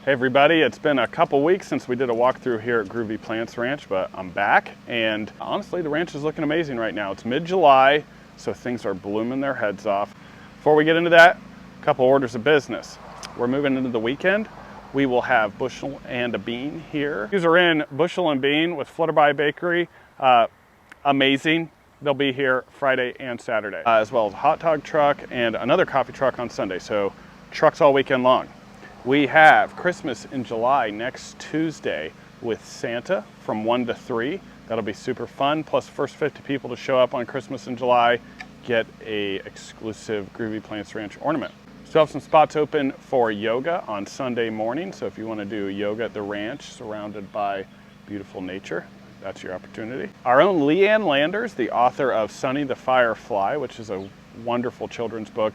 Hey everybody, it's been a couple weeks since we did a walkthrough here at Groovy Plants Ranch, but I'm back, and honestly the ranch is looking amazing right now. It's mid-July, so things are blooming their heads off. Before we get into that, a couple orders of business. We're moving into the weekend. We will have bushel and a bean here. These are in bushel and bean with Flutterby Bakery. Amazing. They'll be here Friday and Saturday, as well as a hot dog truck and another coffee truck on Sunday, so trucks all weekend long. We have Christmas in July next Tuesday with Santa from 1 to 3. That'll be super fun. Plus, first 50 people to show up on Christmas in July get a exclusive Groovy Plants Ranch ornament. Still have some spots open for yoga on Sunday morning. So if you want to do yoga at the ranch surrounded by beautiful nature, that's your opportunity. Our own Leanne Landers, the author of Sunny the Firefly, which is a wonderful children's book,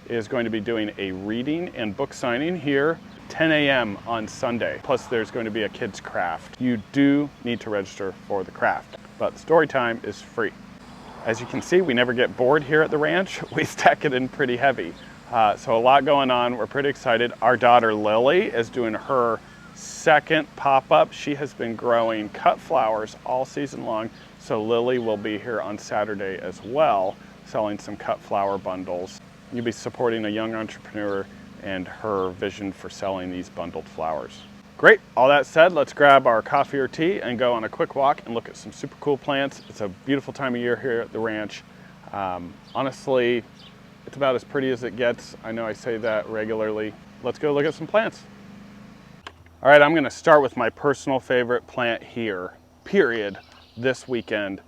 is going to be doing a reading and book signing here 10 a.m. on Sunday. Plus there's going to be a kids craft. You do need to register for the craft, but story time is free. As you can see, we never get bored here at the ranch. We stack it in pretty heavy. So a lot going on. We're pretty excited. Our daughter Lily is doing her second pop-up. She has been growing cut flowers all season long. So Lily will be here on Saturday as well, selling some cut flower bundles. You'll be supporting a young entrepreneur and her vision for selling these bundled flowers. Great, all that said, let's grab our coffee or tea and go on a quick walk and look at some super cool plants. It's a beautiful time of year here at the ranch. Honestly, it's about as pretty as it gets. I know I say that regularly. Let's go look at some plants. All right, I'm gonna start with my personal favorite plant here, period, this weekend,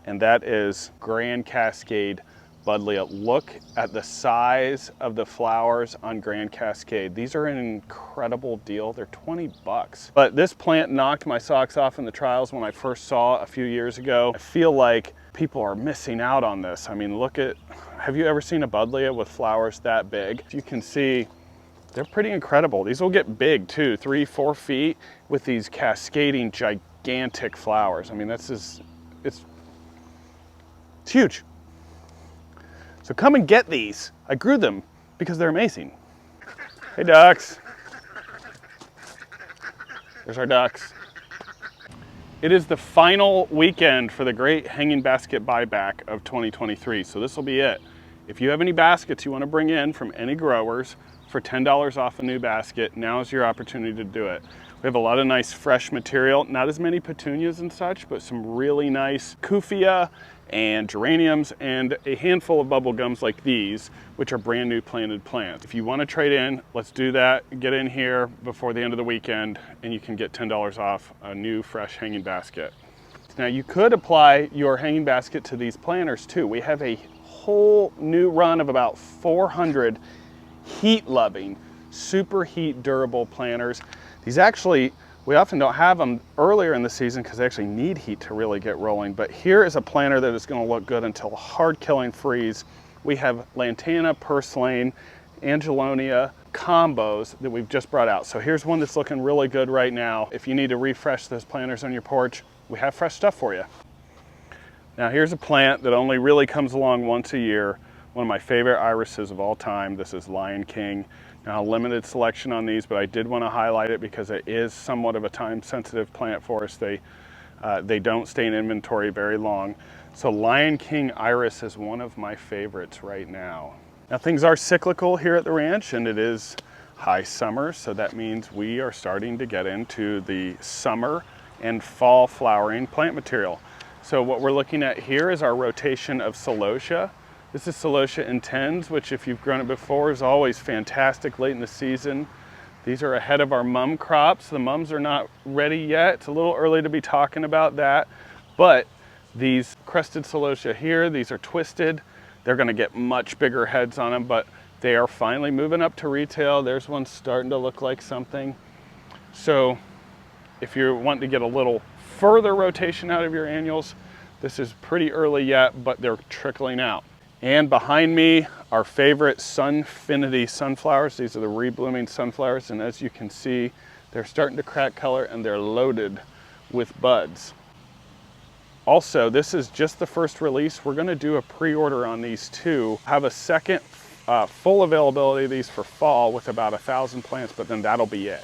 and that is Grand Cascade Budlia. Look at the size of the flowers on Grand Cascade. These are an incredible deal. They're 20 bucks. But this plant knocked my socks off in the trials when I first saw it a few years ago. I feel like people are missing out on this. I mean, look at, have you ever seen a Budlia with flowers that big? You can see they're pretty incredible. These will get big too, 3-4 feet with these cascading gigantic flowers. I mean, it's huge. So come and get these. I grew them because they're amazing. Hey ducks. There's our ducks. It is the final weekend for the great hanging basket buyback of 2023. So this will be it. If you have any baskets you want to bring in from any growers for $10 off a new basket, now is your opportunity to do it. We have a lot of nice fresh material, not as many petunias and such, but some really nice Kufia and geraniums and a handful of bubble gums like these, which are brand new planted plants. If you want to trade in, let's do that. Get in here before the end of the weekend and you can get $10 off a new fresh hanging basket. Now you could apply your hanging basket to these planters too. We have a whole new run of about 400 heat-loving, super heat durable planters. These actually, we often don't have them earlier in the season because they actually need heat to really get rolling. But here is a planter that is going to look good until a hard killing freeze. We have Lantana, Purslane, Angelonia combos that we've just brought out. So here's one that's looking really good right now. If you need to refresh those planters on your porch, we have fresh stuff for you. Now here's a plant that only really comes along once a year. One of my favorite irises of all time. This is Lion King. Now, limited selection on these, but I did want to highlight it because it is somewhat of a time-sensitive plant for us. They don't stay in inventory very long. So Lion King iris is one of my favorites right now. Now, things are cyclical here at the ranch, and it is high summer, so that means we are starting to get into the summer and fall flowering plant material. So what we're looking at here is our rotation of celosia. This is Celosia Intens, which if you've grown it before is always fantastic late in the season. These are ahead of our mum crops. The mums are not ready yet. It's a little early to be talking about that, but these crested Celosia here, these are twisted. They're gonna get much bigger heads on them, but they are finally moving up to retail. There's one starting to look like something. So if you're wanting to get a little further rotation out of your annuals, this is pretty early yet, but they're trickling out. And behind me, our favorite Sunfinity sunflowers. These are the reblooming sunflowers, and as you can see, they're starting to crack color and they're loaded with buds. Also, this is just the first release. We're gonna do a pre-order on these too. Have a second full availability of these for fall with about 1,000 plants, but then that'll be it.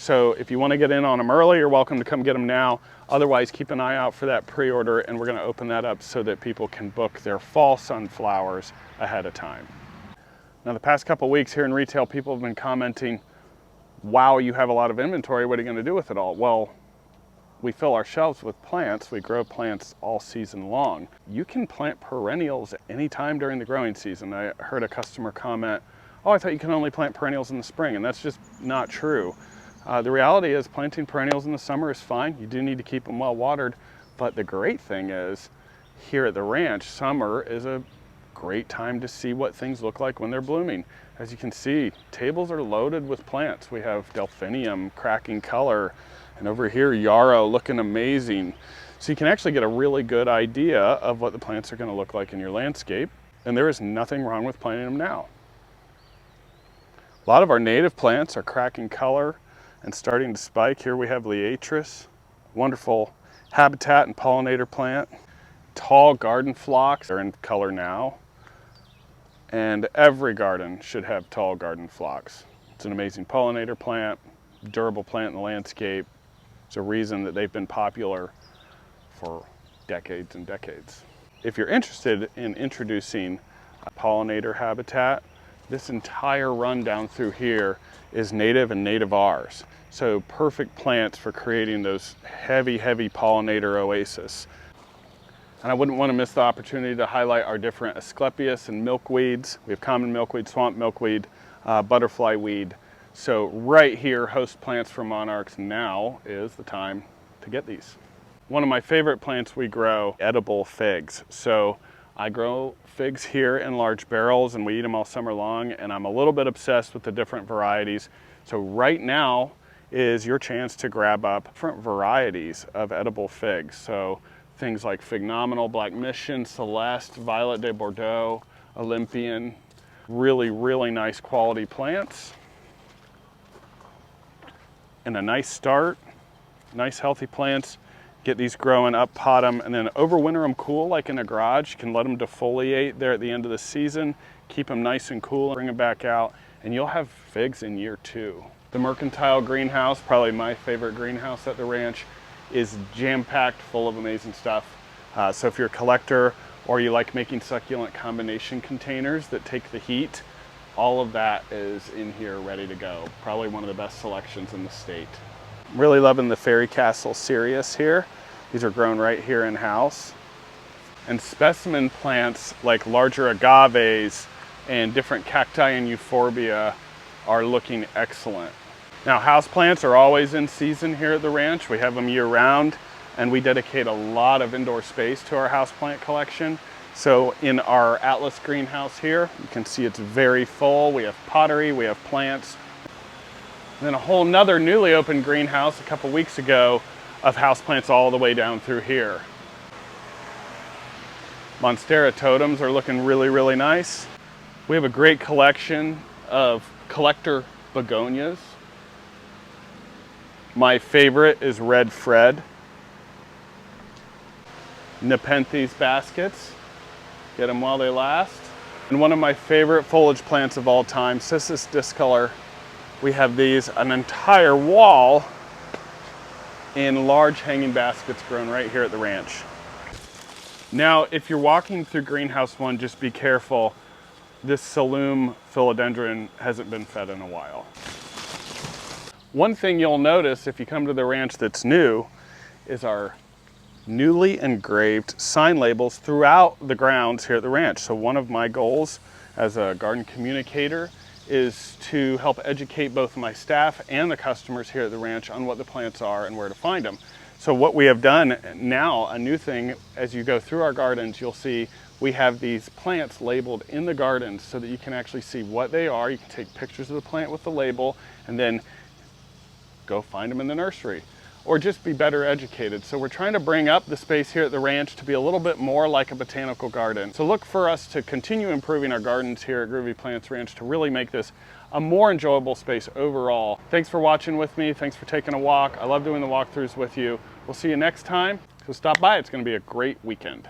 So if you want to get in on them early, you're welcome to come get them now. Otherwise, keep an eye out for that pre-order, and we're going to open that up so that people can book their fall sunflowers ahead of time. Now, the past couple weeks here in retail, people have been commenting, wow, you have a lot of inventory. What are you going to do with it all? Well, we fill our shelves with plants. We grow plants all season long. You can plant perennials anytime during the growing season. I heard a customer comment, oh, I thought you can only plant perennials in the spring, and that's just not true. The reality is planting perennials in the summer is fine. You do need to keep them well watered, but the great thing is here at the ranch, summer is a great time to see what things look like when they're blooming. As you can see, tables are loaded with plants. We have delphinium cracking color, and over here, yarrow looking amazing. So you can actually get a really good idea of what the plants are going to look like in your landscape, and there is nothing wrong with planting them now. A lot of our native plants are cracking color and starting to spike. Here we have Liatris, wonderful habitat and pollinator plant. Tall garden phlox are in color now, and every garden should have tall garden phlox. It's an amazing pollinator plant, durable plant in the landscape. It's a reason that they've been popular for decades and decades. If you're interested in introducing a pollinator habitat, this entire run down through here is native and native Rs. So perfect plants for creating those heavy, heavy pollinator oasis. And I wouldn't want to miss the opportunity to highlight our different Asclepias and milkweeds. We have common milkweed, swamp milkweed, butterfly weed. So right here, host plants for monarchs. Now is the time to get these. One of my favorite plants we grow, edible figs. So I grow figs here in large barrels and we eat them all summer long, and I'm a little bit obsessed with the different varieties. So right now is your chance to grab up different varieties of edible figs. So things like Phenomenal, Black Mission, Celeste, Violet de Bordeaux, Olympian, really, really nice quality plants. And a nice start, nice healthy plants. Get these growing up, pot them, and then overwinter them cool like in a garage. You can let them defoliate there at the end of the season, keep them nice and cool, bring them back out, and you'll have figs in year 2. The Mercantile Greenhouse, probably my favorite greenhouse at the ranch, is jam-packed full of amazing stuff. So if you're a collector or you like making succulent combination containers that take the heat, all of that is in here ready to go. Probably one of the best selections in the state. I'm really loving the Fairy Castle Cereus here. These are grown right here in-house. And specimen plants like larger agaves and different cacti and euphorbia are looking excellent. Now, houseplants are always in season here at the ranch. We have them year-round, and we dedicate a lot of indoor space to our houseplant collection. So in our Atlas greenhouse here, you can see it's very full. We have pottery, we have plants. And then a whole nother newly opened greenhouse a couple weeks ago of houseplants all the way down through here. Monstera totems are looking really, really nice. We have a great collection of collector begonias. My favorite is Red Fred. Nepenthes baskets. Get them while they last. And one of my favorite foliage plants of all time, Cissus discolor. We have these, an entire wall in large hanging baskets grown right here at the ranch. Now, if you're walking through Greenhouse 1, just be careful. This Saloom philodendron hasn't been fed in a while. One thing you'll notice if you come to the ranch that's new is our newly engraved sign labels throughout the grounds here at the ranch. So one of my goals as a garden communicator is to help educate both my staff and the customers here at the ranch on what the plants are and where to find them. So what we have done now, a new thing, as you go through our gardens, you'll see we have these plants labeled in the gardens so that you can actually see what they are. You can take pictures of the plant with the label and then go find them in the nursery, or just be better educated. So we're trying to bring up the space here at the ranch to be a little bit more like a botanical garden. So look for us to continue improving our gardens here at Groovy Plants Ranch to really make this a more enjoyable space overall. Thanks for watching with me. Thanks for taking a walk. I love doing the walkthroughs with you. We'll see you next time. So stop by. It's going to be a great weekend.